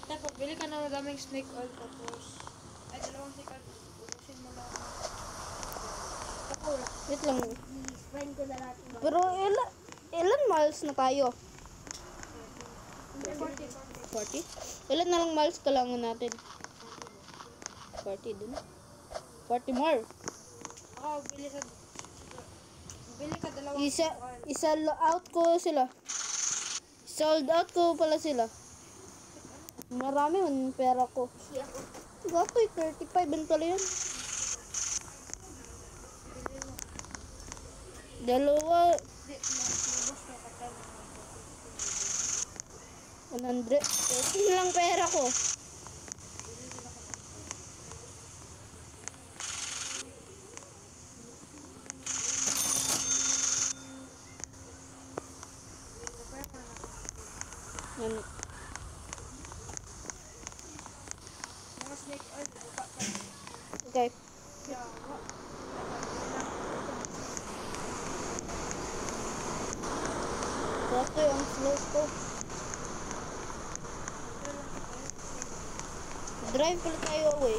Tapos, bili ka na magaming snake oil. Tapos, ay, dalawang snake oil. Ubusin mo lang. Tapos, Wait lang. Spend ko na lahat. Pero ilan miles na tayo? 40. 40? Ilan na lang miles kailangan natin? 40 din. 40 more. Ako, bili ka dalawang Isa snake oil. out ko sila. Sold out ko pala sila. Marami yung pera ko. Gato 35 din pala yun. Dalawa. 100. 13 lang pera ko. Yan. Mga snake oil, buka ka. Okay. Yawa. Gato yung slow ko. Drive pala tayo away.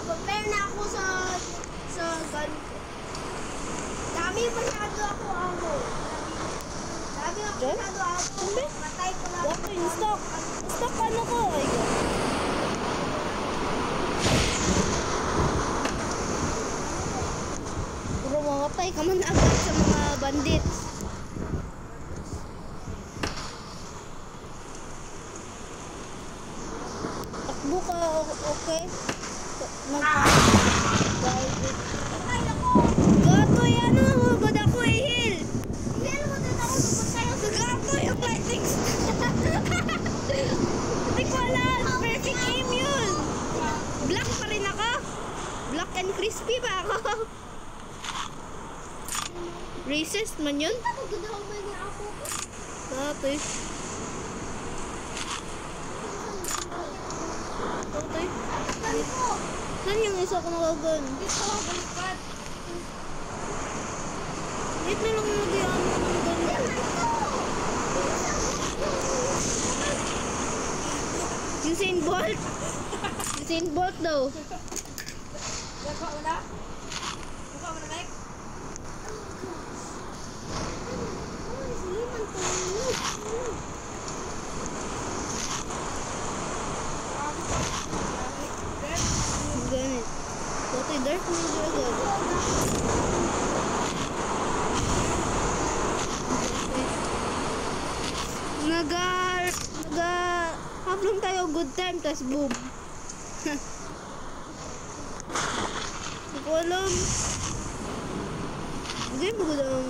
Prepare na ako sa gun ko. Dami masyado ako amo. Dami ako Diyan? masyado amo. Hindi. Matay ko lang. Gato yung stock. Stock ano ko? Ay, puro mamatay ka man agad sa mga bandits. Takbo ka, okay? Patay ako. Gato yan o, hugod ako ihil. Hindi mo din ako tupag kayo sa Gato yung lightning. Hindi ko alam, perfect aim yun. Black pa rin ako. Black and crispy pa ako. Racist man yun. Ako ganaw ba niya ako? Gato eh. Gato eh. Sabi ko. Saan yung isa ko nakagan? Dito, baliktad. Wait na lang nagyan mo ng ganyan. Usain Bolt. Usain Bolt daw. Buka mo na? Buka mo na, Mike? Ganit. Gato eh, dark medyo agad. Have lang tayo good time, tas boom. Hindi ko alam. Hindi mo gud ang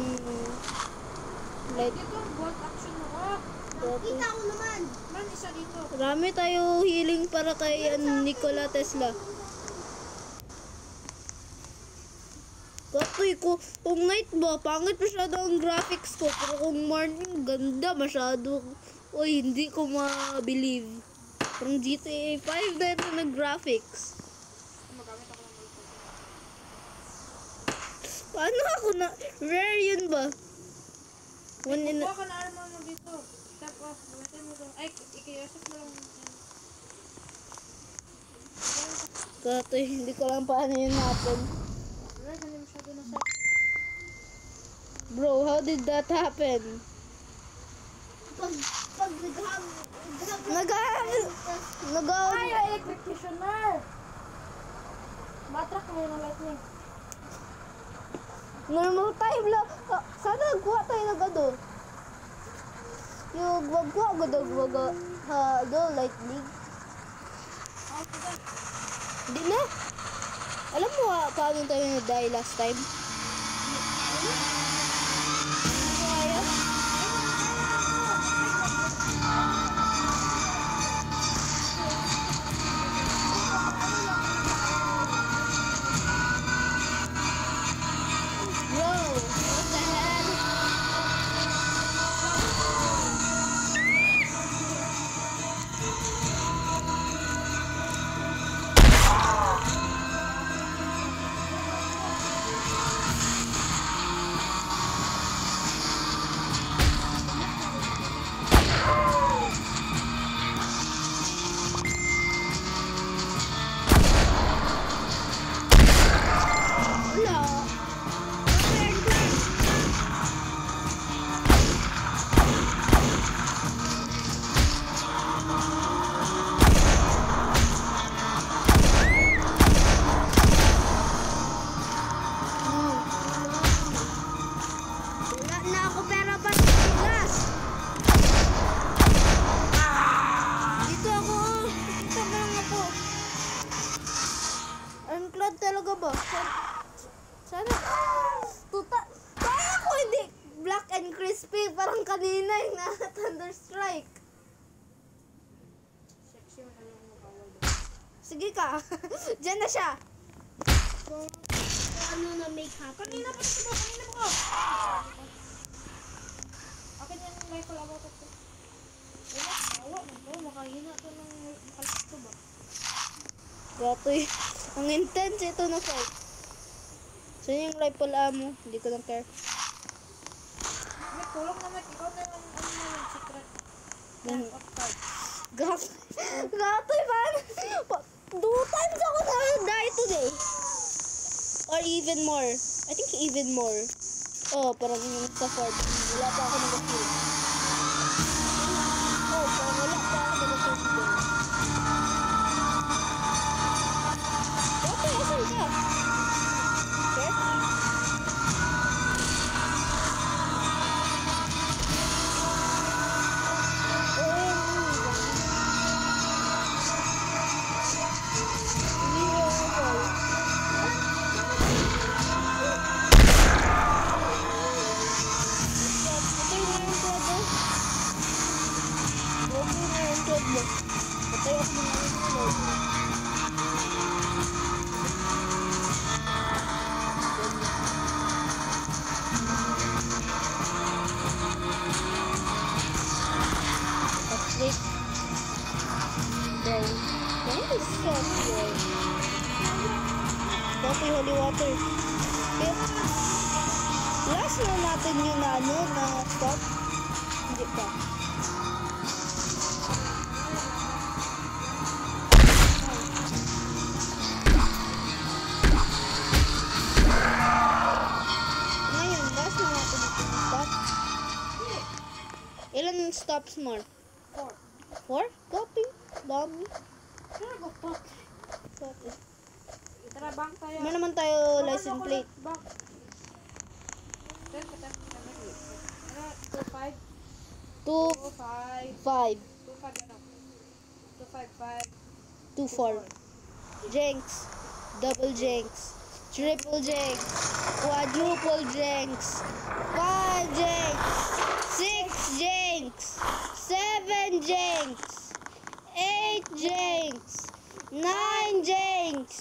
light. Dito, bolt action mo ko. Kita ko naman. Man, isa dito. Marami tayo healing para kay Nikola Tesla. Katoy ko, kung night ba, pangit masyado ang graphics ko. Pero kung morning, ganda masyado. Uy, hindi ko ma-believe. Parang GTA 5 na ito na graphics. Magamit ako ng bolt. Paano ako na, rare yun ba? One in Buka ka na armor mo dito. Tap off. Gamitin mo doon. Ay, ikiyosip mo lang. Katoy, hindi ko lang paano yun happen. Right, hindi masyado na sa... Bro, how did that happen? Pag Ay, electrocutioner! Matrak mo yung lightning. Normal time lang. Sana nagkuha tayo ng ano. Yung wagwa do lightning. Hindi na. Alam mo paano tayo na-die last time? Bro, what the hell? Sayang na Thunder Strike. Sexy mo na lang bawal. Sige ka. Diyan na siya. So, ano na make happen? Kanina pa ito, kanina pa ka. Akin yung rifle about it. Wala, awa mo to. Makahina to ng makalas to ba? Gatoy. Ang intense ito na fight. So yung rifle ammo, hindi ko lang care. May tulong naman. Ikaw na lang ano na yung secret. Yan. Of card. Gatoy man! 2 times ako na die today. Or even more. I think even more. Oh, parang yung sa Ford. Wala pa ako nag-kill. Oh, parang wala pa ako nag-kill today. Okay, asan ka? Okay? Coffee, holy water. Okay. Last na natin yung na stop. Hindi pa. Ngayon, last na natin yung stop. Ilan yung stops more? 4? Copy. Dami. Sure, go po. Copy. Tara, bank tayo. Ano naman tayo license plate? Bank. Then, patak kami. Ano, 2-5? 2, 2-5. 5, 2-5 ano? 2-5-5. 2, 4. Jenks. Double Jenks. Triple Jenks. Quadruple Jenks. 5 Jenks. 6 Jenks. 7 Jenks. 8 Jenks. 9 Jenks.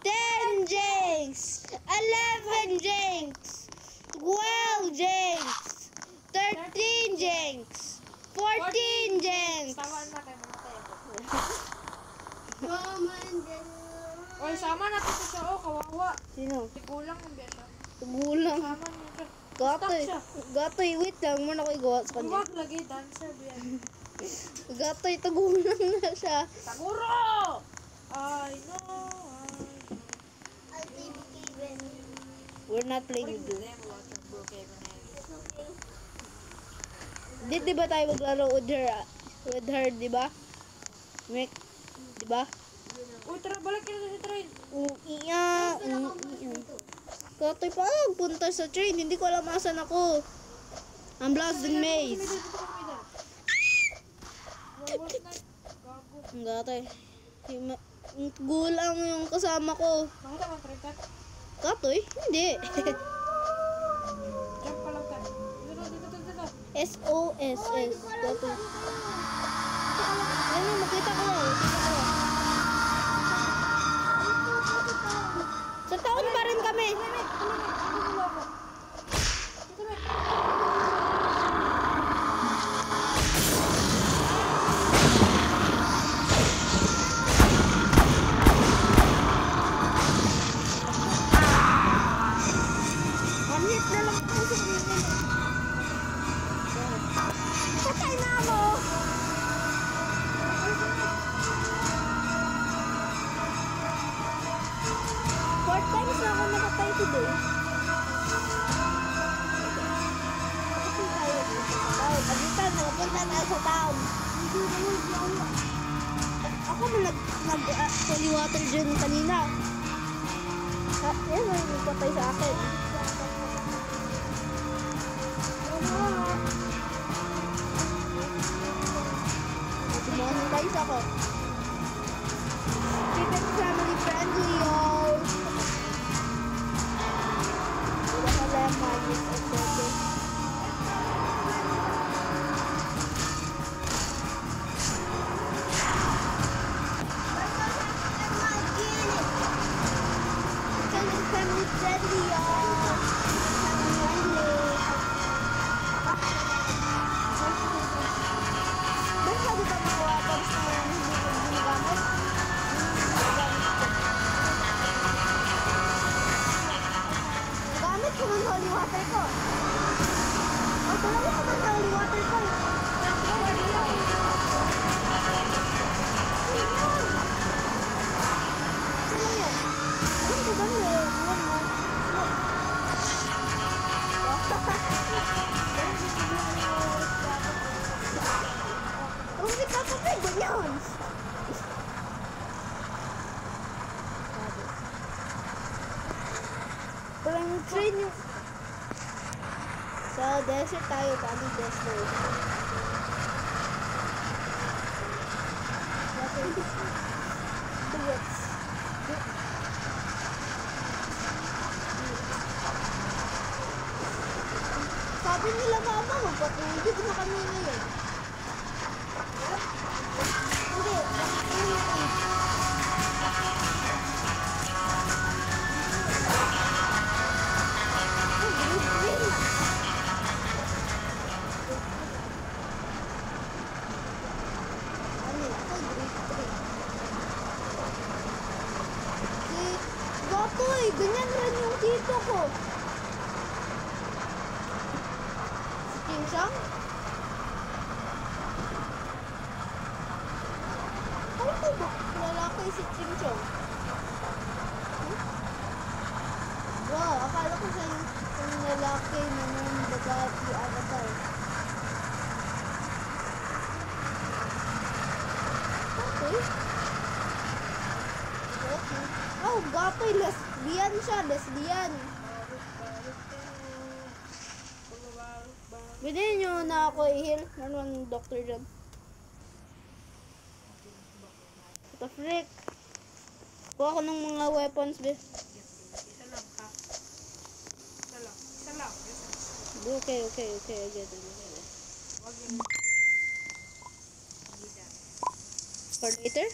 10 Jenks. 11 Jenks. 12 Jenks. 13 Jenks. 14 Jenks. Samaan na kayo mga tayo. Oh, Oy, sama natin ito siya. Oh, kawawa. Sino? Tigulang yung biya siya. Gulang. Sama niya siya. Gatoy. Stuck siya. Gatoy, wait lang. Muna ko igawa sa kanya. Huwag lagi, dancer biya. Gatoy, tagulang na siya. Taguro! I know. We're not playing with you. Them water broke even. Di ba tayo maglaro with her, di ba? Mick, di ba? Uy, tara, balik kita sa train. Iya. Katoy pa, punta sa train. Hindi ko alam asan ako. Ang blasting maze. Ang gatoy. Gulang yung kasama ko. Nakita mo, train ka? Katoy? Hindi. Jump ka lang ka. Dito. SOSS. Katoy. Ayun, makita ko lang. Sa taon pa rin kami. One hit na lang po sa kanila. Patay na ako. 4 times na ako nakatay today. Bakit tayo dito sa town? Agitan, nakapunta tayo sa town. Ako mo holy water dyan kanina. Yan, may nagpatay sa akin. Tumahan guys ako. Keep it family friendly, y'all. Wala ka lang magic. Minions! Parang train yung... Sa desert tayo, paano desert? Bullets. Sabi nila mama, magpatulog na kami ngayon. Hindi, Gapoy, ganyan rin yung tito ko. Si King Shang? Alam ko ba? Lalaki si King Shang. Wow, akala ko siya yung lalaki na nung babae si Avatar. Okay. Okay. Oh, gapoy, lesbian siya, lesbian. Bilhin nyo na ako i-heal. Meron doctor dyan. What the frick? Kuha ko ng mga weapons, be. Isa lang ha. Isa lang. Isa lang. Okay, I get it. Wag yun. For later?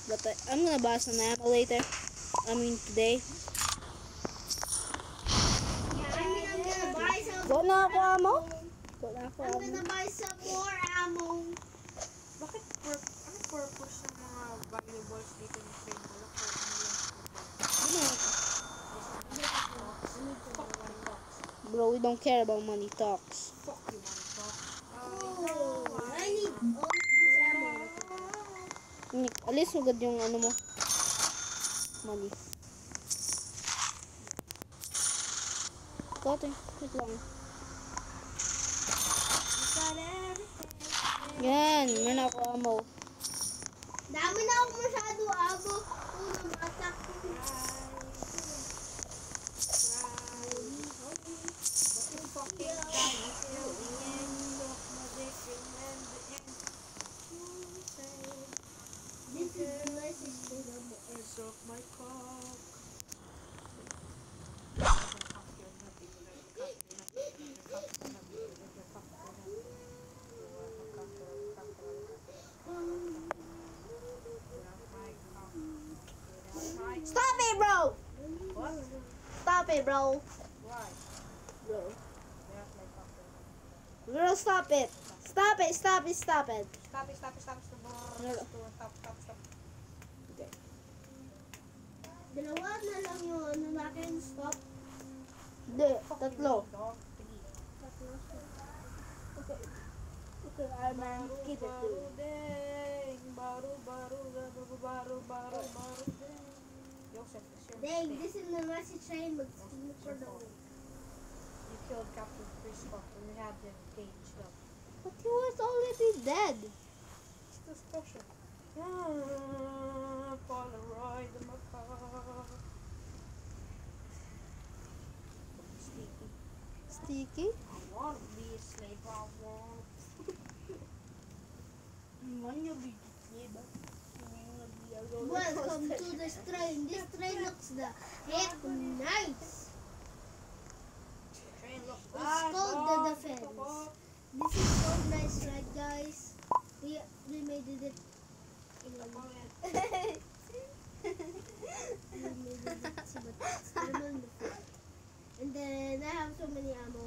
But I'm gonna buy some ammo later. I mean today. Yeah, I'm gonna buy some Go na ako ammo? Go na ako I'm ammo. gonna buy some more ammo. Bakit ano purpose ng mga valuables dito ng frame? Wala ko. Bro, we don't care about money talks. Fuck you, motherfucker. Oh, I need all this ammo. Alis mo agad yung ano mo. Money. Ito, wait lang. Yan, meron ako ammo. Dami na ako masyado ammo. Uno, matak ko. This is the nicest thing I've ever. Suck my cock. Stop it, bro! What? Stop it, bro. Why? Bro. That's my cock. Bro, stop it. Stop it, stop it, stop it. Stop it, stop it, stop it, stop it. Stop. Dalawa na lang yung ano natin. Stop. Hindi, tatlo. Dog, three. Okay. Okay, I'm gonna keep it to you. Baru deng. Joseph, it's your Dang, mistake. this is the message train. Mag-speak for the way. You killed Captain Christoph and we had them caged up. But he was already dead. It's too special. Polaroid in my car. Sticky. Sticky? I want to be a slave. I want. Welcome to this train. This train looks the heck nice. Train looks It's called the Defense. This is so nice, right, guys? We made it. We made it. And then I have so many ammo.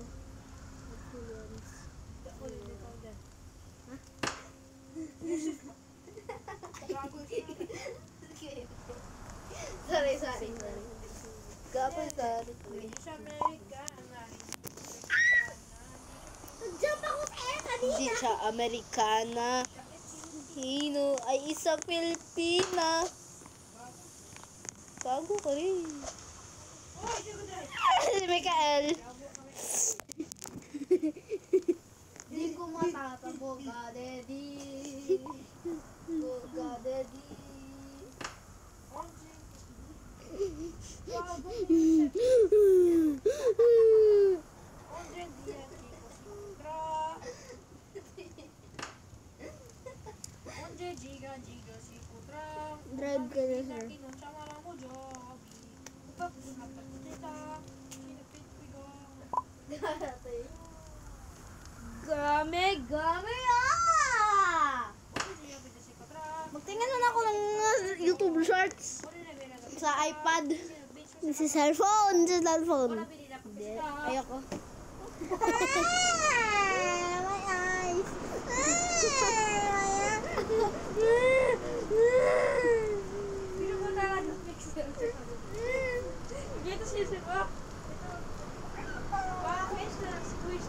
Like 2 ones. Sorry. Kapag sorry. Nag-jump ako sa air Hindi kanina. siya Amerikana. Hino ay isa Pilipina. Tago ka rin. Si Mikael. Di ko Papa Boga Daddy. Boga Daddy. Drive ka na, sir. Game, game, ah! Magtingin na ako ng YouTube shorts sa iPad. Sa cellphone. Hindi, ayoko. My eyes. Dito siya si Bob. Bakit na squish.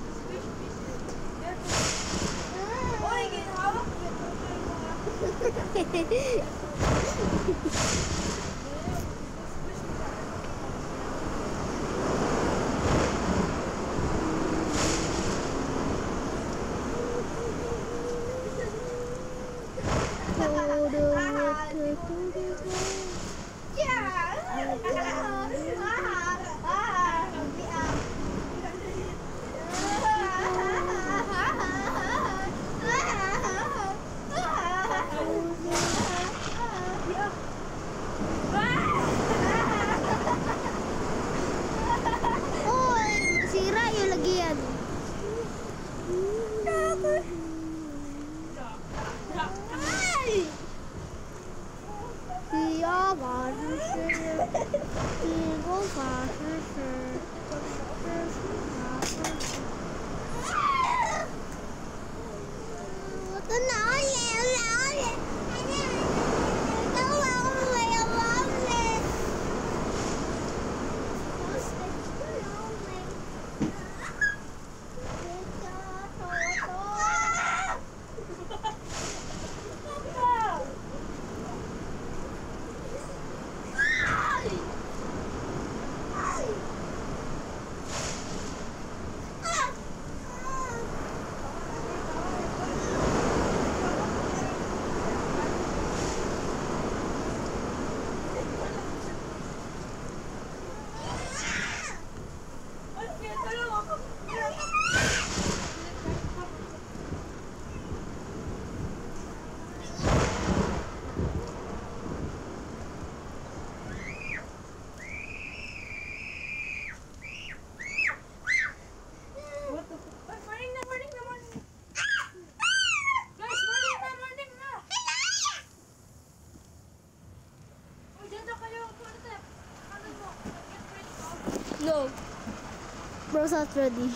Oy, ginahawak ko Uy, masira yung lagyan. Iya, No. Bro's not ready.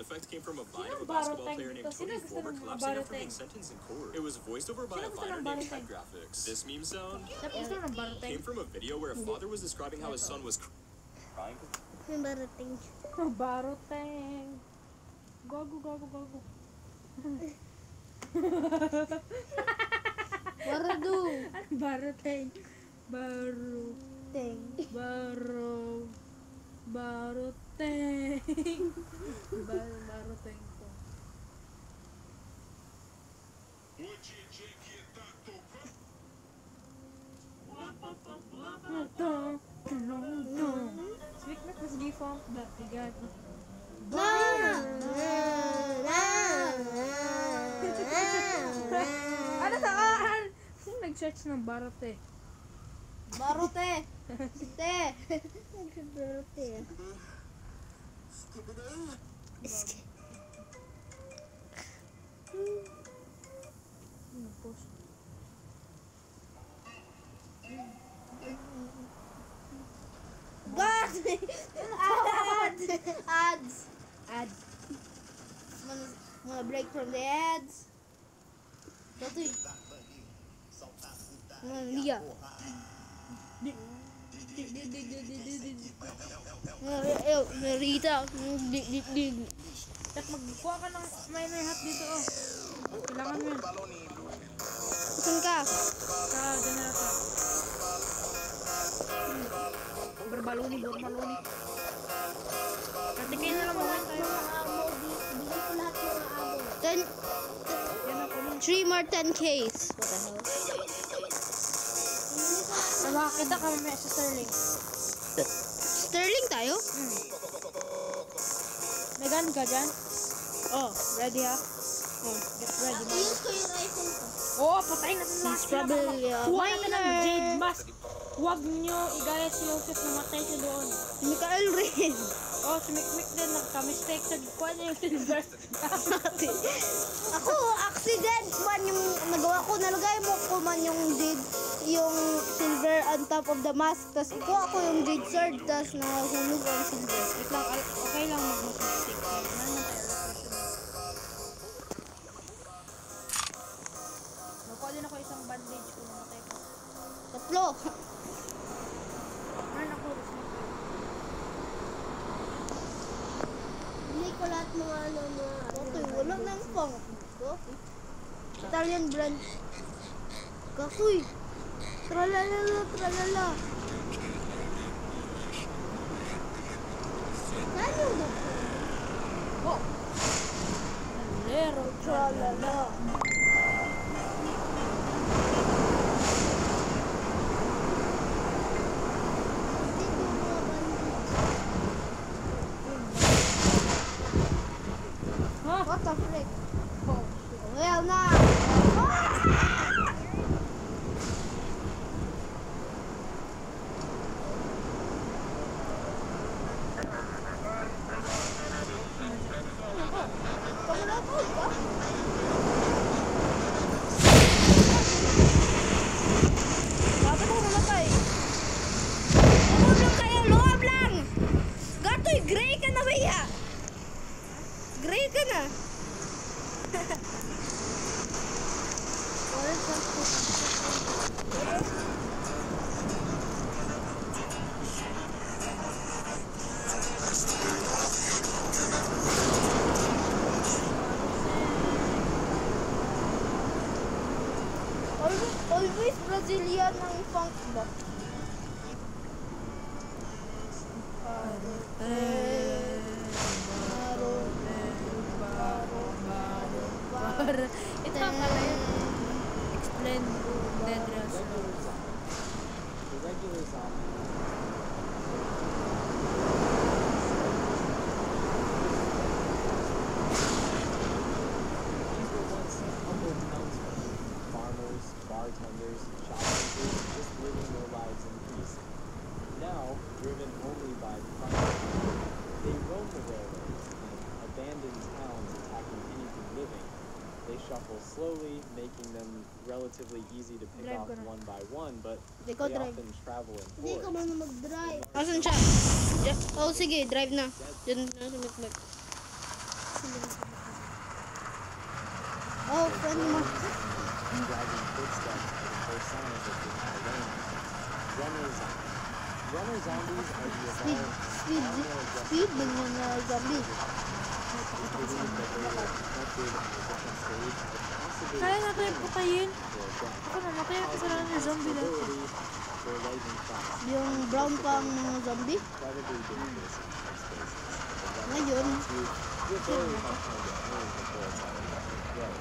sound effect came from a vine of a Sino basketball Baroteng player named dito? Sino Tony gusto Former ng collapsing after Baroteng? being sentenced in court. It was voiced over by a Sino gusto viner ng named Baroteng? Ted Graphics. This meme sound Gusto ng Baroteng. came from a video where a father was describing how his son was crying. Yung barating. Baroteng. Gago. Warado. Baroteng. Teng. Baroteng. Baroteng po. Speak na mas default ba? Tigat. Ano saan? Sino nag-search ng barote? Barote. Te. Nagsabarote. Post. God! Ads! Ads. Wanna break from the ads? Dati. Liya. Rita. At magkuha ka ng miner hat dito oh. Kailangan mo yun. Saan ka? Sa generator. Berbaluni. Patikin na lang mawin tayo. Bigay ko lahat ng amo. Yan ako nun. 3 more 10Ks. What the hell? Nakakita ka mamaya sa Sterling. Sterling tayo? May gun ka dyan? Oh, ready ha? Get ready. Use ko yung rifle ko. Oo, patay na sila. He's probably a Kuha natin ng miner. Jade Mask. Huwag nyo igaya si Joseph na matay siya doon. Mikael rin. Oh, si Mikmik din nagka-mistake sa kuha niya yung silver. Ako, accident man yung nagawa ko. Nalagay mo ko man yung jade, yung silver on top of the mask. Tapos ikuha ko yung jade sword. Tapos nahulog ang silver. Wait lang, okay lang mag-mistake. Meron na tayo nakuha din ako isang bandage kung namatay ko. Tatlo. Meron ako. Bigay ko lahat mga ano mga. Okay, wala nang pang. Italian brand. Kakoy. Tralala. Saan yung doktor? Oh! Lero. Tralala. Dito yung mga bandits. Ha? What the frick? Oh. Well na. Pagulapod ka? Bakit ako namatay? Loob lang kayo, loob lang! Gatoy, gray ka na ba iya? Gray ka na. Wala sa always Brazilian ang funk ba? Ito ang pala yun. Explain Dead Rails. The regular zombie. These were once humble townsmen, farmers, bartenders, shopkeepers, just living their lives in peace. Now, driven only by pride, they roam the railways and abandon towns attacking anything living. They shuffle slowly, making them relatively easy to pick Drive off ko na. one by one, but Hindi ko they drive. often travel in Hindi ka hordes. man mag-drive. Asan siya? Oh, sige, drive na. Diyan na sa Mikmek. Oh, friend mo. Dragging footsteps are the first signs of the millennium. Runner zombies are the evolved Speed lang yan na zombie. believe that they were infected at a different stage of possibly Kaya natin patayin. or death. Ako namatay ang kasalanan ng zombie dati. Ability for lightning fast, Yung brown pang zombie. incredibly dangerous in tight spaces. Ngayon, You're barely have time to aim before it's already on its way.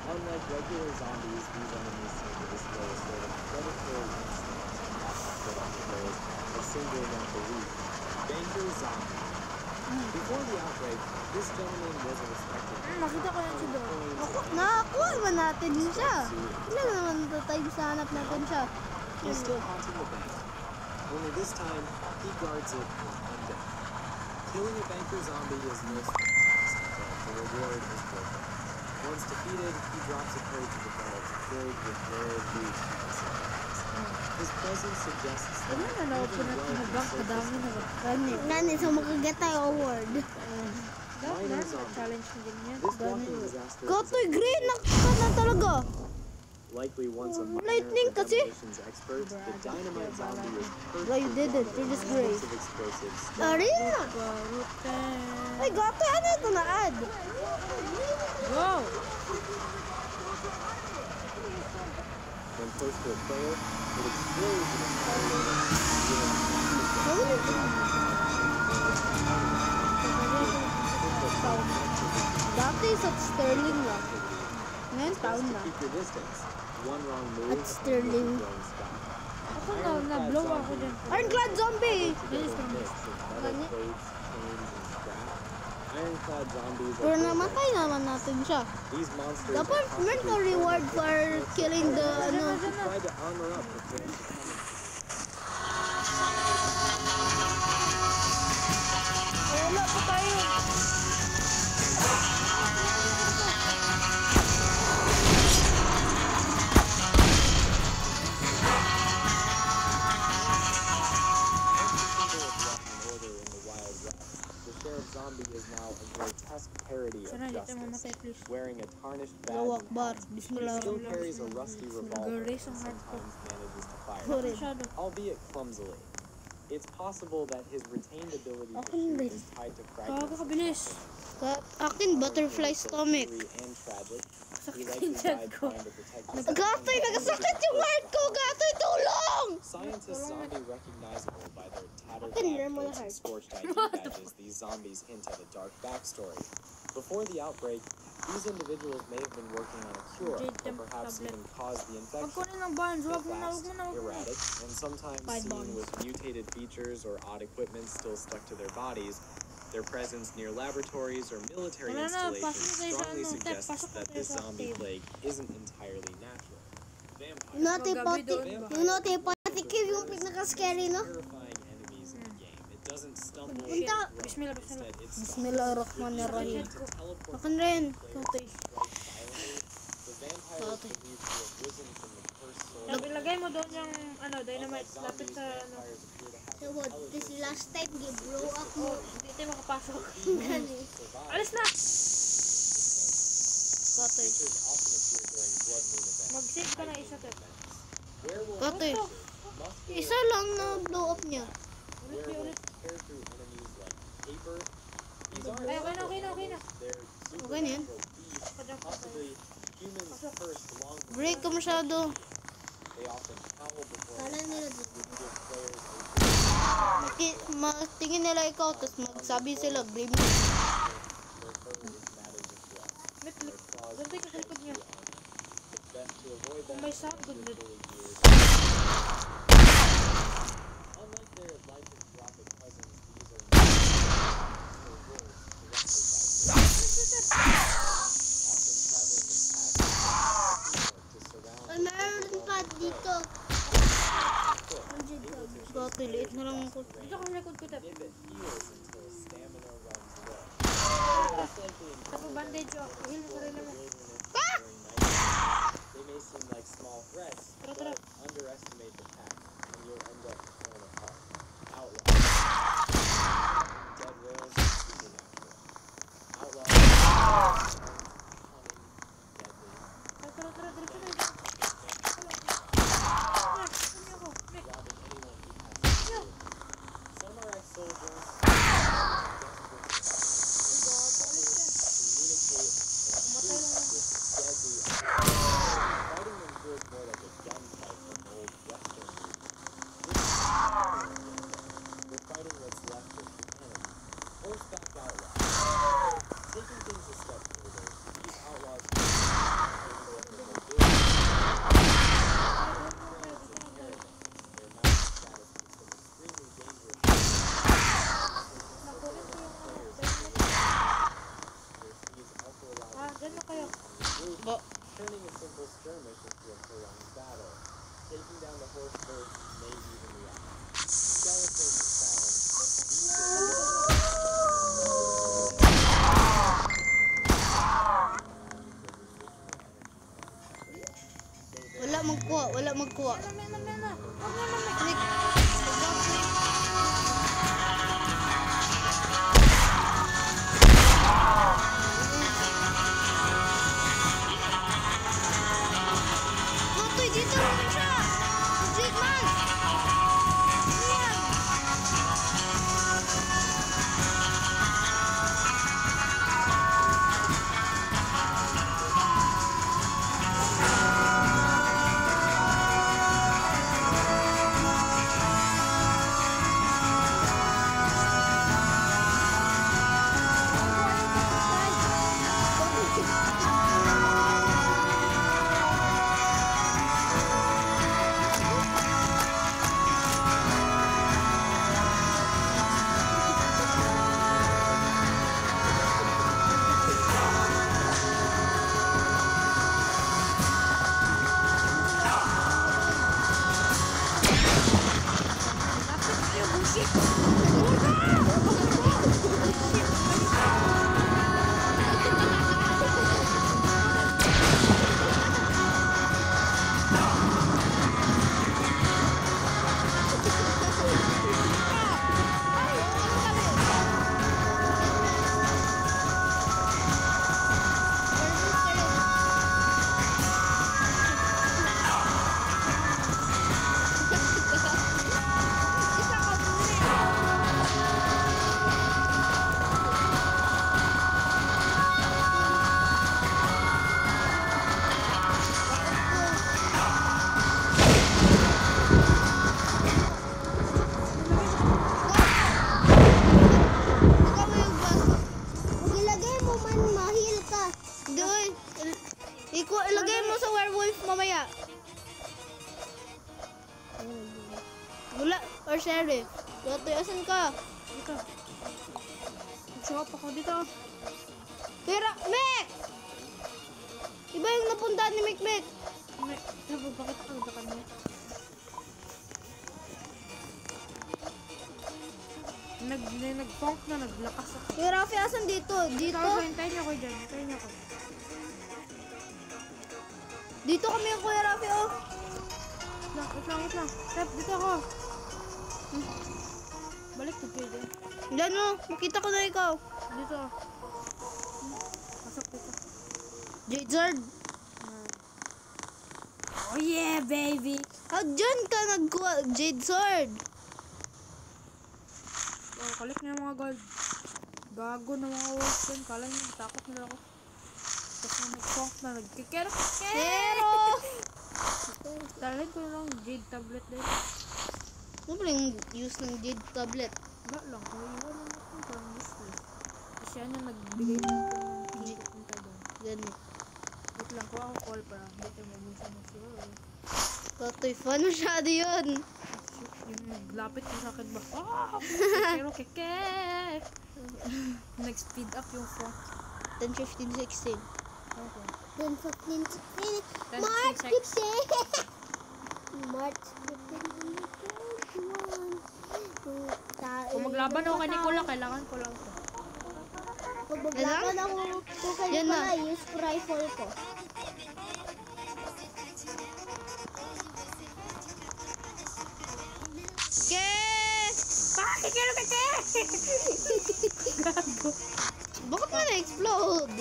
Unlike regular zombies, these enemies seem to display a sort of predatory instinct, often put on those of singling out the weak. Banker zombie. Before the outbreak, this gentleman was a respected Makita ko yan si Dor. nakakuha naman natin yun siya. Ilan naman ito time sa hanap natin siya. He's still haunting the bank. Only this time, he guards it with undead. Killing a banker zombie is no small task, but the reward is worth it. Once defeated, he drops a code to the vault filled with rare loot and supplies. His presence suggests that Ano na ako po even natin na bank kadami na ba? Gani, so makaget tayo award. Dapat na, challenge mo din yan. this walking disaster Gotoy green, nakaka na talaga. likely once a minor lightning or kasi. demolitions expert, the dynamite zombie is Bro, you did it. You're just great. of explosives. Ari na. Barutan. Ay, Gotoy, ano ito na ad? Go! When close to a player, it explodes in a Dati sa Sterling lang. Ngayon, town to na. keep your distance. One wrong move, At Sterling. and you're blown sky. Ako na-blow ako dyan. Ironclad zombie! Ironclad zombies Pero namatay naman natin siya. These monsters Dapat meron ka reward for killing the, ano, try to armor up before it's coming. Wala pa tayo. Zombie is now a grotesque parody of Sana dito mamatay justice, please. wearing a tarnished badge Allahu and Akbar. hat. Bismillah. He still carries a rusty revolver and Nag-erase ang heart ko. sometimes manages to fire, Sorry. Masyado. albeit clumsily. It's possible that his retained ability to Ako shoot din. is tied to fragments of Kakabilis. Akin, butterfly stomach. and tragic. He Sakit likely yung chat died ko. trying to protect his Gatoy, nagasakit yung heart ko! Gatoy, tulong! Scientists zombie recognizable by their tattered Akin, lab normal coats and heart. scorched ID badges. These zombies hint at a dark backstory. Before the outbreak, these individuals may have been working on a cure, or perhaps even caused the infection. Pagkunin ng bonds, They're wag mo na, wag fast, mo na, wag mo na. erratic, and sometimes Five seen bonds. with mutated features or odd equipment still stuck to their bodies. Their presence near laboratories or military Wala na, pasok installations na tayo sa strongly ano, Tep, suggests pasok na that tayo this sa zombie cave. plague isn't entirely natural. Vampires Yung notipatic yung pinaka-scary, no? terrifying enemies in the game. It doesn't stumble. Punta. or grow. Bismillah, bismillah. Instead, it Bismillahirrahmanirrahim. to teleport Akin rin. Gotoy. The vampires believed to have risen from the cursed soul. Ilagay mo doon yung ano, dynamite lapit sa ano. Vampires appear to have So what, this last time, gi-blow up mo. Hindi tayo makapasok. Gani. Alis na! Gatoy. creatures often appear during blood moon events. Mag-save ka na isa, Tep. Werewolves Gatoy. muscular Isa lang na blow up niya. werewolves tear through enemies like paper. These aren't Ay, okay na, okay na, okay na. they're Okay na yan. supernatural beasts. Padyak pa tayo. Possibly humans first long before Break ka masyado. they often howl before Kala they nila attack, dito. which gives players a Tingin nila ikaw, tapos magsabi sila, blame me. their fur is matted with blood. Mitlik. Their claws Gantay ka sa likod niya. It's best to avoid Kung them may sound, good until good. fully geared. Unlike their lycanthropic cousins, these are not wolves directly by often traveling in packs to surround Ay, meron pa dito. Gatoy, liit na lang ako. Dito ka sa likod ko, Tep. if it heals until stamina runs low. Most likely in Tapos bandage ako. Heal mo sarili mo. wilderness during night, they may seem like small threats, Tara, but tara. underestimate the pack, and you'll end up torn apart. Outlaws. Dead whales are supernatural. Outlaws are cunning, Bo. turning a simple skirmish into a prolonged battle. Taking down the horse first may even the odds. Skeletons Wala magkuha, wala magkuha. Nick. Matoy, dito naman siya! Jake man! Ayan! Ilagay mo man mahil ka. Doon. Ilagay mo sa werewolf mamaya. Wala. Or sheriff. Totoy, asan ka? Dito. Show up ako dito. Tira, Mek! Iba yung napuntahan ni Mek. Bakit ako ba kanya? Nag-funk na, naglakas ako. Kuya Rafi, asan dito? Dito? Hintayin niyo ako dyan. Hintayin niyo ako. Dito kami yung Kuya Rafi, oh. Wait lang. Step, dito ako. Balik to kayo dyan. Diyan, oh. Makita ko na ikaw. Dito. Pasok dito. Jade Oh yeah, baby! How dyan ka nagkuha? Jade Sword. Oh, kalik na yung mga gold. Gago na mga wolves dyan. Kala nyo, takot nila ako. Tapos na nag-funk na, nagkikero. Pero, Talin ko lang, jade tablet din. ano ba yung use ng Jade tablet? Ba lang, kung iwan lang ako, parang useless. Kasi yan yung nagbigay ng jade punta doon. Ganun. Wait lang, kuha ako call para dito mabusa mo siguro. Totoy, fun masyado yun. Yung naglapit ko sa akin ba? Pero keke! Nag-speed up yung phone. 10, 15, 16. Okay. Then 15, 16. 10, March 16. 15. March 15. Kung maglaban ako kay Nicola, kailangan ko lang to. Pag maglaban ako kay Yan na. Nicola, use ko rifle ko. Ke! Keke! Gago. Bakit nga na-explode?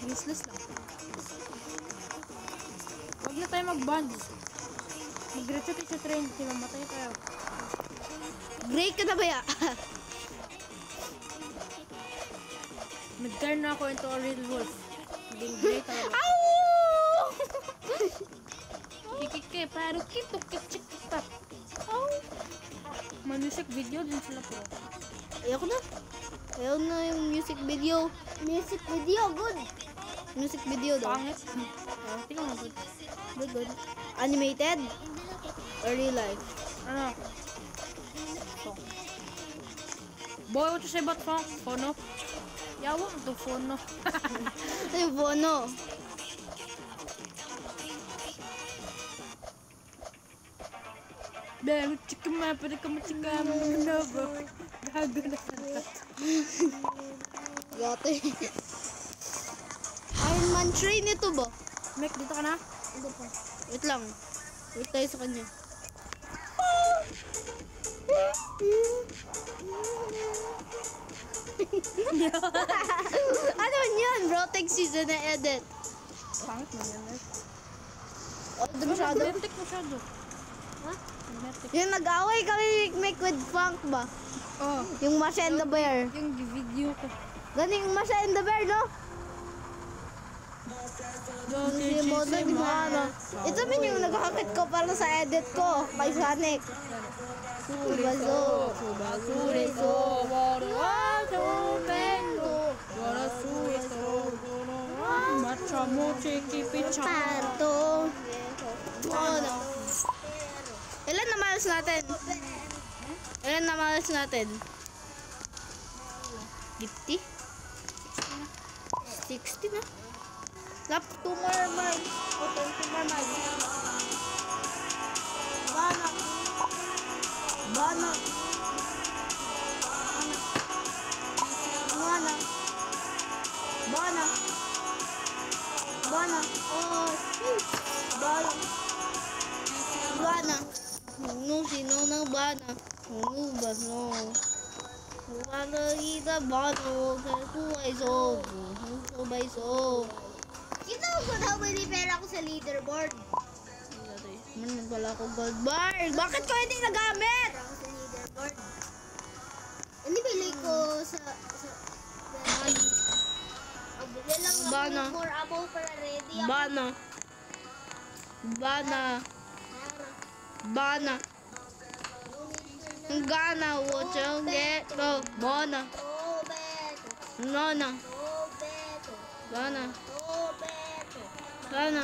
Useless lang. Huwag na tayo mag-bond. Mag-diretso tayo sa train. Mamatay tayo. Break ka na ba ya? Nag-turn na ako into a real wolf. Naging grey talaga. Ow! Kikike, pero kito kichikita. May music video din sila po. Ayoko na. Ayaw na yung music video. Music video, good. Music video daw. Pangit. Tingnan mo. Good, good. Animated? Or real life? Ano? Song. Boy, what you say about song? Fono? Yawa mo to Fono. Ay, Bono. Baby, chicken man, pwede ka machika mo na ba? Gago na kanta. Yate. Iron Man train ito ba? Mek, dito ka na? Ano pa? Wait lang. Wait tayo sa kanya. Ano yan? Rotex season na edit. Pangit mo yan, Mek. Oh, di masyado. Romantic masyado. Ha? Romantic. Yung nag-away kami make with Funk ba? Oh, Yung Masha and the Bear. yung video ko. Ganun yung Masha and the Bear, no? Si Mono, di ba ano? Ito min yung naghakit ko para sa edit ko kay Sonic. Subazo. Subazo. Macha mo, chiki, picha. Panto. Mono. Ilan na miles natin? Ilan na miles natin? 50? 60 na? Lap 2 more miles. O 20 more miles. Bana. Bana. Bana. Bana. Bana. Oh, Bana. Bana. No, sino ng Bana? No, ba, no. Bana, kita Bana. Kuhay so. Kubay so. Kita ko kung how many pera ko sa leaderboard. Wala ko gold bar. Bakit ko hindi nagamit? Pera ko sa leaderboard. Hindi bili ko sa bili lang ako Bana. ng more apple para ready ako. Bana. Bana. Bana. Gana. What you get? Go. Bana. Roberto. Nona. Roberto. Bana. Roberto. Bana.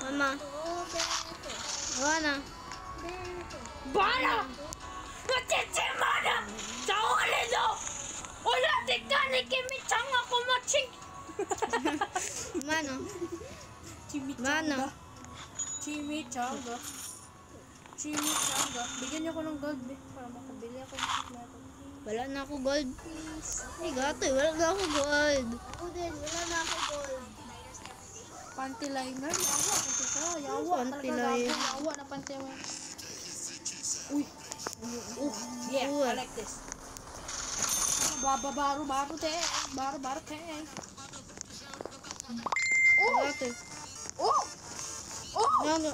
Mama. Roberto. Bana. Roberto. Bana! Machichimana! Chawalido! Wala di ka ni Kimi-chan ako maching! Mano. Chimichanga. Chimichanga. Chimichanga. Bigyan niyo ko ng gold, be. Para makabili ako ng meron. Wala na ako gold. Ay, gato. Wala na ako gold. Ako din, wala na ako gold. Panty liner. Yawa. Panty ka. Yawa. Panty Talaga liner. gago. Yawa na panty mo. Uy. Yeah, Uy. I like this. Baro te. Baro te. Gato. Oh! Oh! No.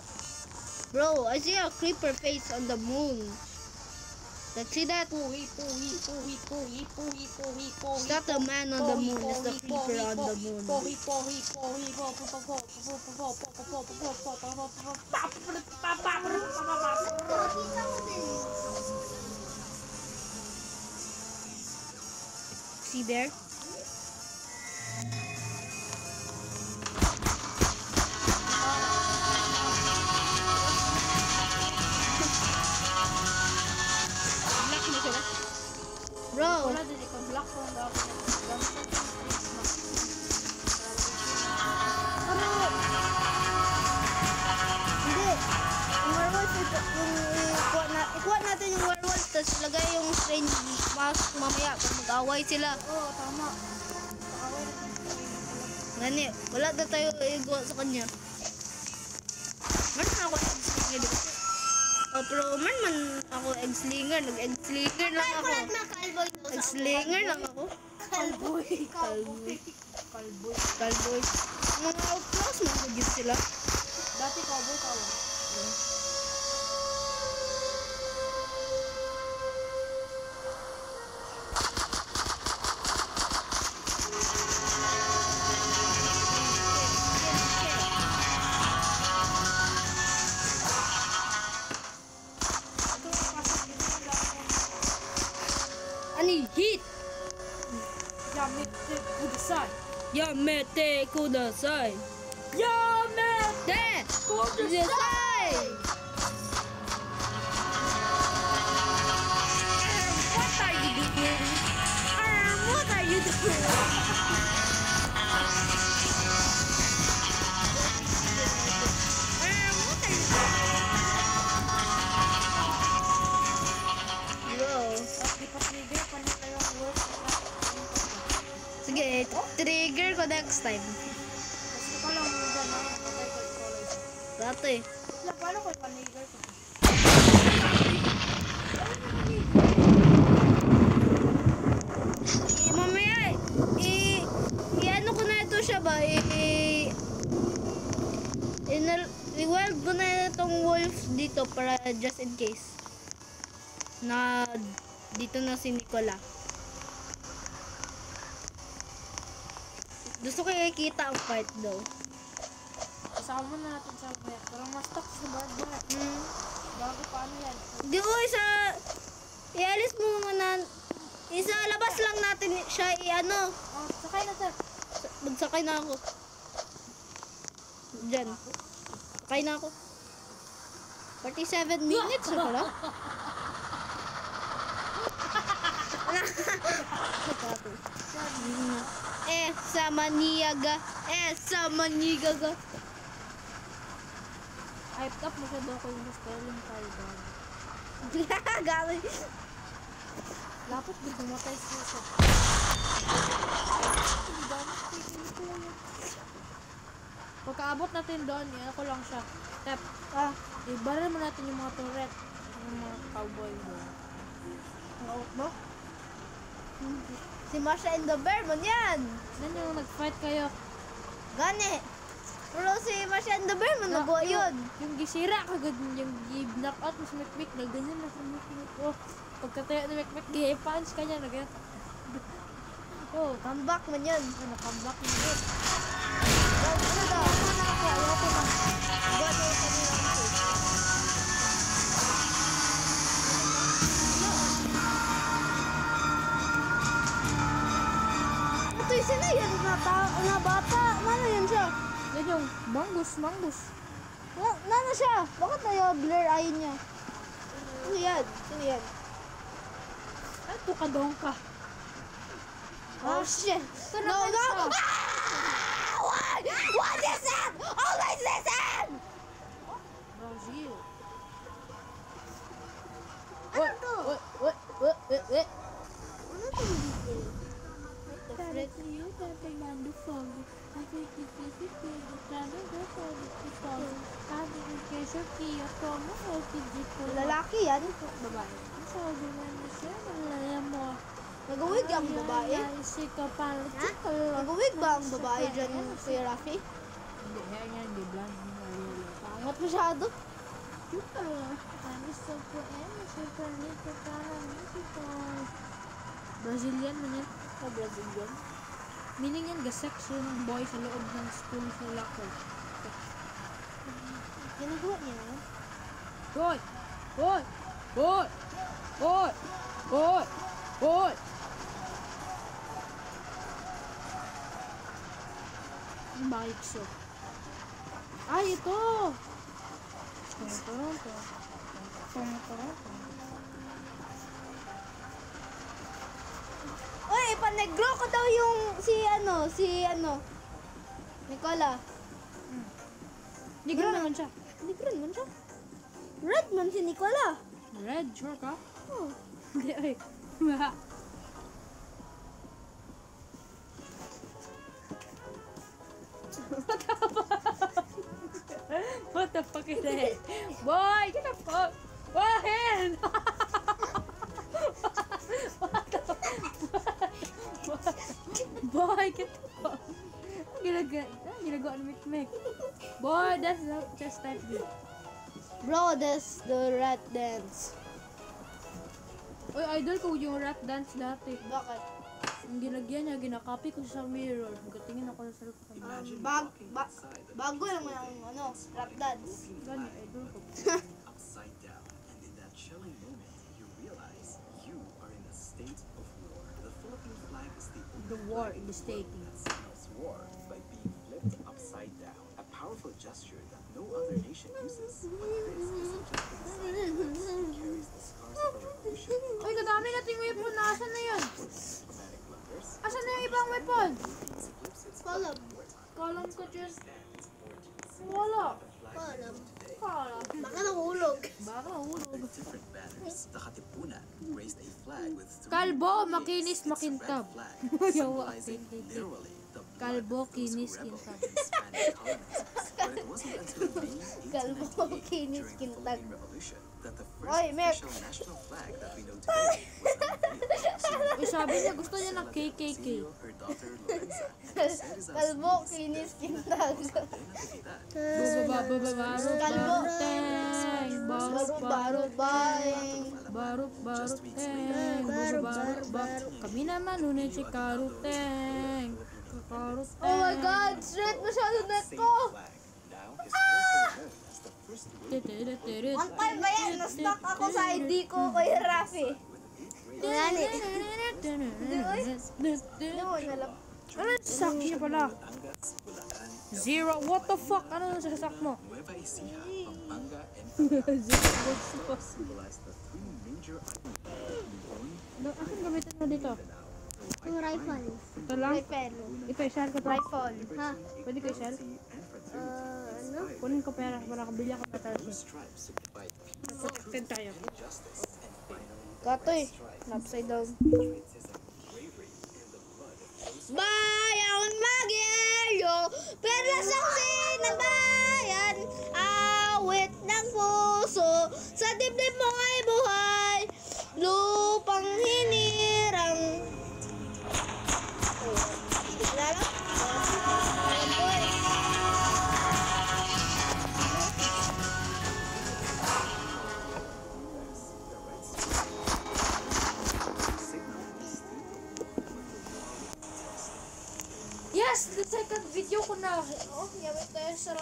Bro, I see a creeper face on the moon. Let's see that. Puhi. It's not the man on the moon, it's the creeper on the moon. Nakita ko din. See there? Black na sila. Bro, Wala din ikaw. Black ko ang dapat. hindi. Yung werewolf, ikuha natin yung werewolf, tapos lagay yung strange mask mamaya pag mag-away sila. Oo, tama. Ngani, wala na tayo igawa sa kanya. Meron ako egg-slinger dito. Oh, pero man ako egg-slinger. Nag-egg-slinger lang ako. Kulat na kalboy to sa Egg-slinger lang ako. Kalboy. Cowboy. Mga outlaws, mga sila. Dati cowboy tawa. Ani hit! Yamete kudasai. Yamete kudasai! Yamete Kudasai! What are you doing? What are you doing? What are you doing? trigger ko next time. Kasi ko lang dyan ha. Patay ko yung college. Dati. Wala, paano ko yung panigar ko? Mamaya, i-ano ko na ito siya ba? I-weld ko na itong wolf dito para just in case. Na dito na si Nicola. Gusto ko ikita ang fight daw. Kasama na natin sa maya. Parang mas stuck sa barbara. Bago paano yan? Di ko ialis mo muna. Isa labas lang natin siya i-ano. Oh, sakay na sir. Magsakay na ako. Diyan. Sakay na ako. 47 minutes na pala. Sa Manigaga. Hyped up masyado ako yung spelling tayo doon. Gawin. Lapot din bumatay siya sa... Pagkaabot natin doon, ako lang siya. Tap. Ibaral mo natin yung mga turret. Yung mga cowboy doon. Naot mo? Si Masha and the Bear man yan. Yan yung nag-fight kayo. Gani. Pero si Masha and the Bear man nagawa yun. Yung gisira kagad yung knock out mo sa Mekmek. Nagganyan na sa Mekmek. Oh, pagkatayo na Mekmek, punch ka niya. Oh, Comeback man yan. comeback na yun. Ano daw? Ayoko na. Buwan mo yung kanilang face. Ito yung sino yan na bata. Ano yan siya? Yan yung mangus. Nano siya? Bakit na yung blur eye niya? Ano yan? Sino yan? Ano ka doon ka? Oh shit! No! What is that? Always listen! Brazil. Ano to? What? Ano to dito? Lalaki yan? Babae. Nagawig ang babae? Ha? Nagawig ba ang babae dyan, Kuya Rafi? Hindi, yan, hindi blonde. Pangat masyado. Brazilian man yan. Brazilian. Meaning yan, gasex yung boy sa loob ng school sa locker. Ginagawa niya na yun? Hoy! Hoy! Hoy! Hoy! Hoy! Hoy! Yung bike so. Ay, ito! Uy, ipanegro ko daw yung si Nicola. Negro naman siya. Negro naman siya. Red man si Nicola. Red, sure ka? Oh. Hindi, ay. What the fuck is that? Boy, get the fuck! Boy! What the Boy, get the fuck! Ginagawa ni Mikmek. Boy, that's the chest type B. Bro, that's the rat dance. Uy, idol ko yung rat dance dati. Bakit? Yung ginagyan niya, ginakopy ko sa mirror. Nagatingin ako sa cellphone. Bago naman ang rat dance. Gani, idol ko. Upside down, and in that chilling moment, you realize you are in a state of war. The Philippine flag is the only The war flag in the world state. that signals war by being flipped upside down. A powerful gesture that no other nation uses. But this isn't just for the side. It carries the scars of a revolution. Uy, kadami nating weapon. Nasaan na yun? Traumatic blunders. Asan na yung ibang weapon? Column. Column ko just... Wala. Column. Today, Baka nahulog. Baka mahulog. With different banners, the Katipunan raised a flag with three Kalbo, waves. makinis, It's a red makintab. flag, Yawa. symbolizing literally the blood Kalbo, of those who kinis, rebelled kintab. against Spanish colonizers. But it wasn't until May Kalbo, 1898, kinis, during the kintag. Philippine Revolution, that the first Oy, Mek. official national flag that we know today was unveiled. Uy, sabi niya gusto niya ng KKK. Her daughter Lorenza, and Cesar Kalbo, kinis, kintag. Barut, Barut, bang. barut, barut. Kami naman unin si Karuteng. Karuteng. Oh my God, straight masyado net ko. One time ba yan? Na-stuck ako sa ID ko kay Rafi. Ngani. Ano mo nalang? Ano sasak niya pala? Zero. What the fuck? Ano yung sasak mo? Nueva Ecija, Pampanga, and symbolize the three major Anong gamitin mo dito? Yung rifle. Ito lang? Rifle. Ipa-share ko to. Rifle. Ha? Pwede ko i-share? Ano? Kunin ko pera para kabili ako ng tarsi. stripes signify peace, Protected tayo. justice, and finally, Katoy. Upside down. patriotism, bravery, and the blood of those Bayan Magyo, perlas ang sinabayan, awit ng puso, sa dibdib mo ay buhay, lupang hinirang. Oh, hindi ko lalo. Ayan po eh. Yes! The second video ko na. Oh, yawit tayo sa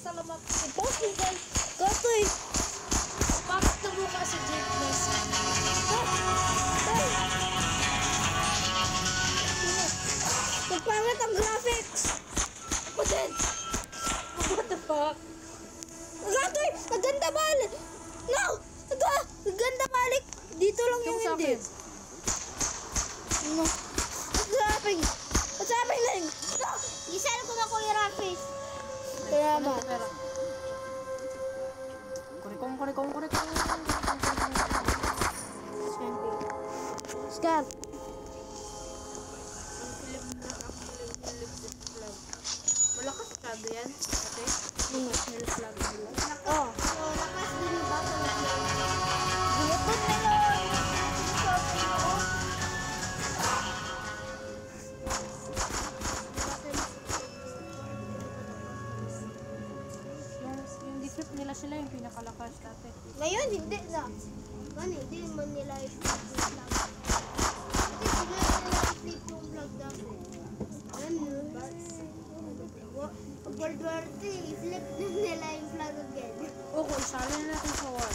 Salamat. I-post mo dyan. Katoy. Bakit na mo kasi Jake West? Pagpangit ang graphics. Ako din. What the fuck? Katoy, naganda balik. No! Naganda balik. Dito lang yung Sa hindi. akin. No. What's happening? What's happening? No! Isal ko na Kuya Rafi. Kaya ma. Pera. Kurikong. Scan. Malakas sabi yan. Ate. Nil flag nila. Oh. So, lakas din yung bata na siya. Bulutod na lang. Yung decrypt nila sila yung pinakalakas dati. Ngayon, hindi na. Hindi man nila i-flip yung flag. Kasi sila nila i-flip yung flag dati. Pag World War II, i-flip na nila yung flag again. Oo, isali na natin sa war.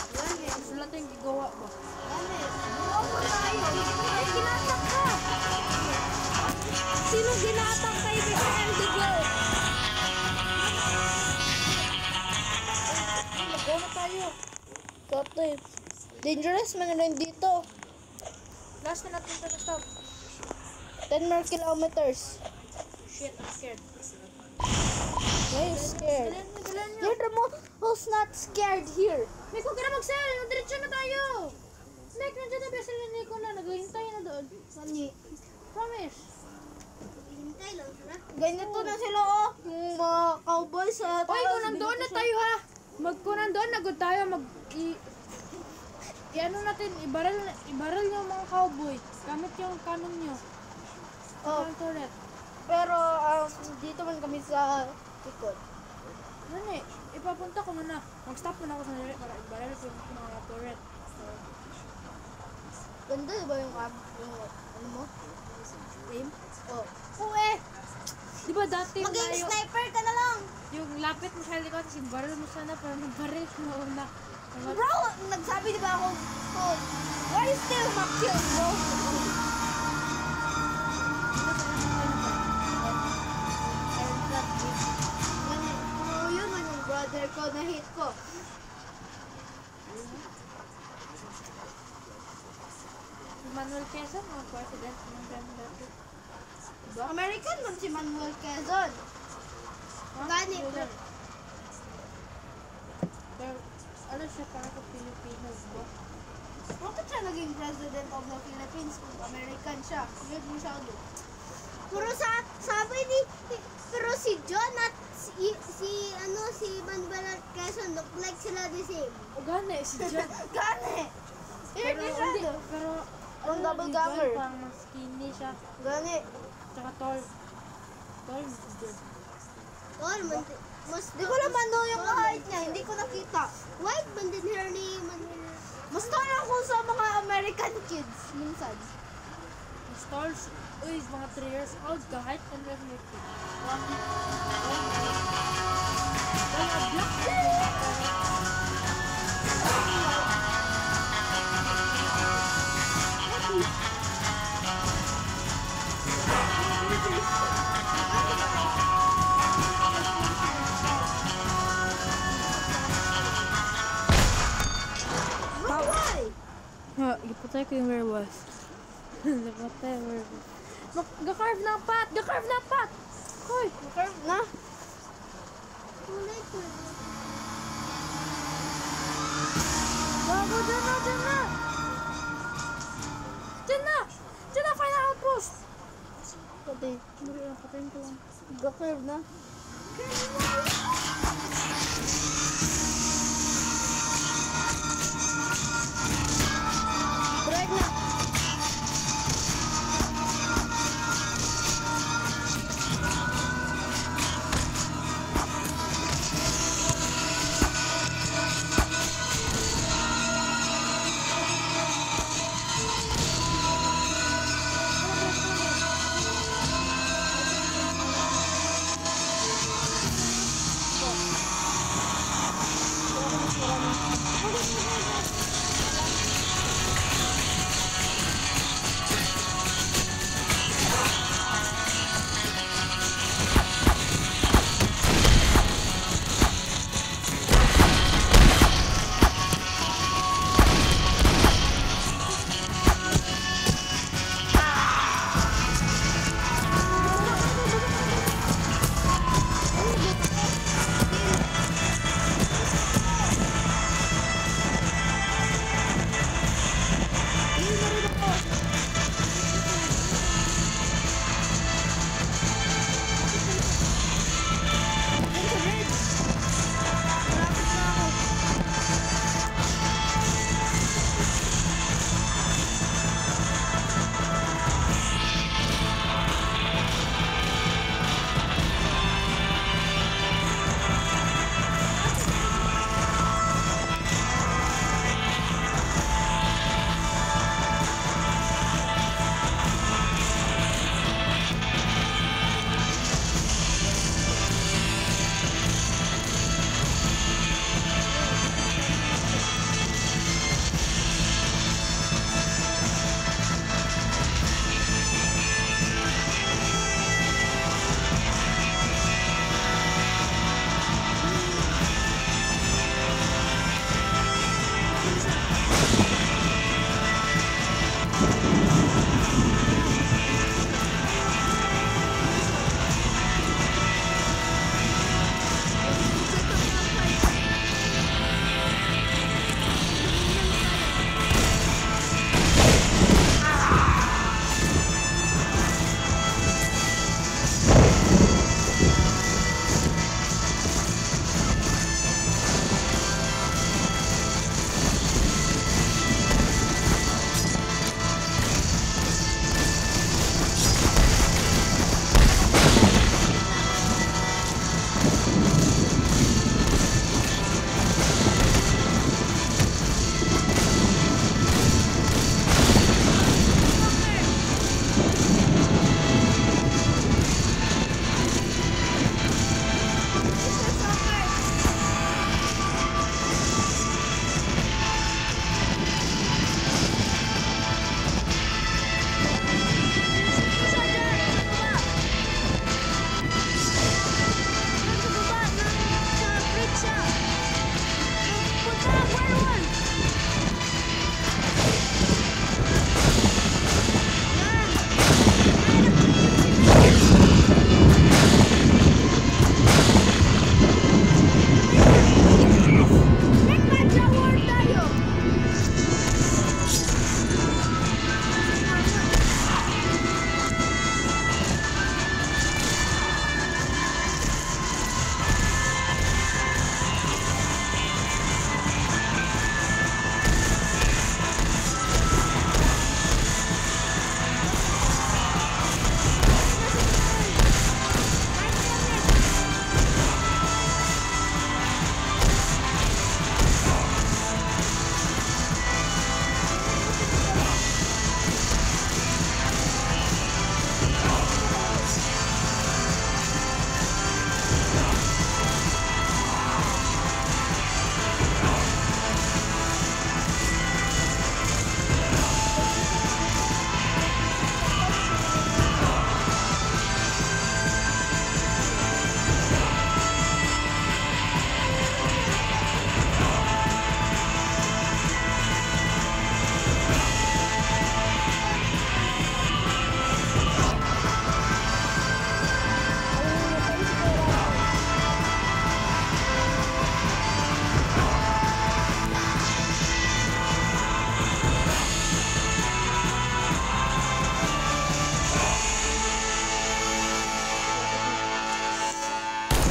Gusto natin gigawa ba? Buo mo tayo. Ay, ginatak ka! Sino ginatak kay Michael de Gaulle? Go na tayo. Katoy. Dangerous man rin dito. Last na natin na stop. 10 more kilometers. Shit, I'm scared. Why are you scared? Galan nyo. You're the one who's not scared here. May kung ka na mag-sell. Diretso na tayo. Mek, nandiyan na best ni ko na. Naghihintay na doon. Promise. Hintay lang sila. Ganito na sila oh. Yung mga cowboys sa Oy, kung nandoon na tayo ha. Kung nandoon na good tayo, ano natin, ibaral yung mga cowboy. Gamit yung cannon nyo. Oh, Ang turret. pero dito man kami sa likod. Ano eh, ipapunta ko muna. Mag-stop muna ako sa nire para ibaral yung mga turret. Ganda ba yung ano mo? Aim? Oh. Oo eh. Di ba dati Maging tayo, sniper ka na lang. yung lapit mo sa likod, kasi baril mo sana, pero nagbaril mo una. Bro, nagsabi di ba ako, oh, why you still not killed, bro? Oh, yun man yung brother ko na hit ko. Si Manuel Quezon, mga president ng dati. American man si Manuel Quezon. Gani. Pero, ano siya, parang sa Pilipinas ba? Bakit siya naging president of the Philippines kung American siya? Weird masyado. Pero sabi ni, pero si John at si Manuel Quezon look like sila the same. O gani, si John. Gani! Weird Pero, hindi, masyado. pero, Ang double si ganger. John, parang mas skinny siya. Gani. Tsaka tall. Tall, si John. Tol, mas Hindi ko naman know yung height niya. Hindi ko nakita. white man din hair ni Manuel. Mas tall ako sa mga American kids minsan. Mas tall, uy, mga 3 years old, kahit ano yung may kid. Black Why? Ha, ipatay ko yung werewolf. Ipatay yung werewolf. Ga-carve na ang pat! Ga-carve na ang pat! Hoy! Curve na. Kulay ko. Bago, dyan na! Dyan na! Dyan na! Dyan na! Final outpost! Patay. Dali lang, patayin ko lang. Ga-curve na. Drag na.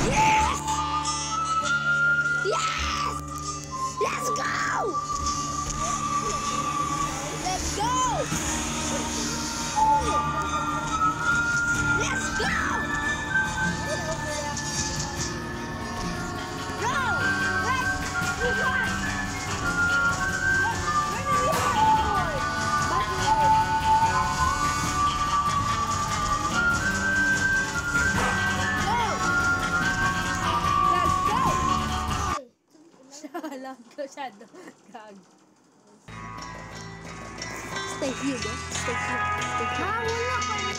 Yes! Yes! Let's go! Let's go! Let's go! Go! Let's run! Alam ko siya do. Gag. Stay here, bro. Stay here. Stay here. Wala ka na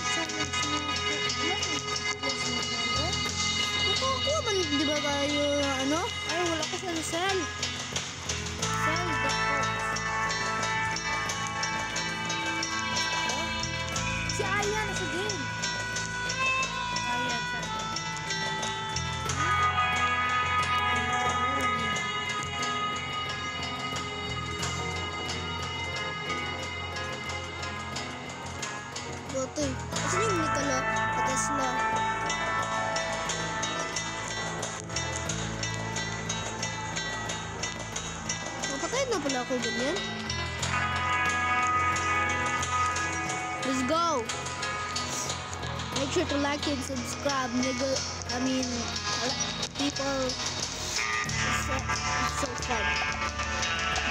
Kukuha man, di ba tayo, ano? Ay, wala ko sa cell. Cell, the fox. Si Aya nasa game. Aya, sabi. Botoy. Asan yung Nikola? Tesla. Napatay na pala ako ganyan. Let's go! Make sure to like and subscribe, nigga. I mean, people. It's so fun.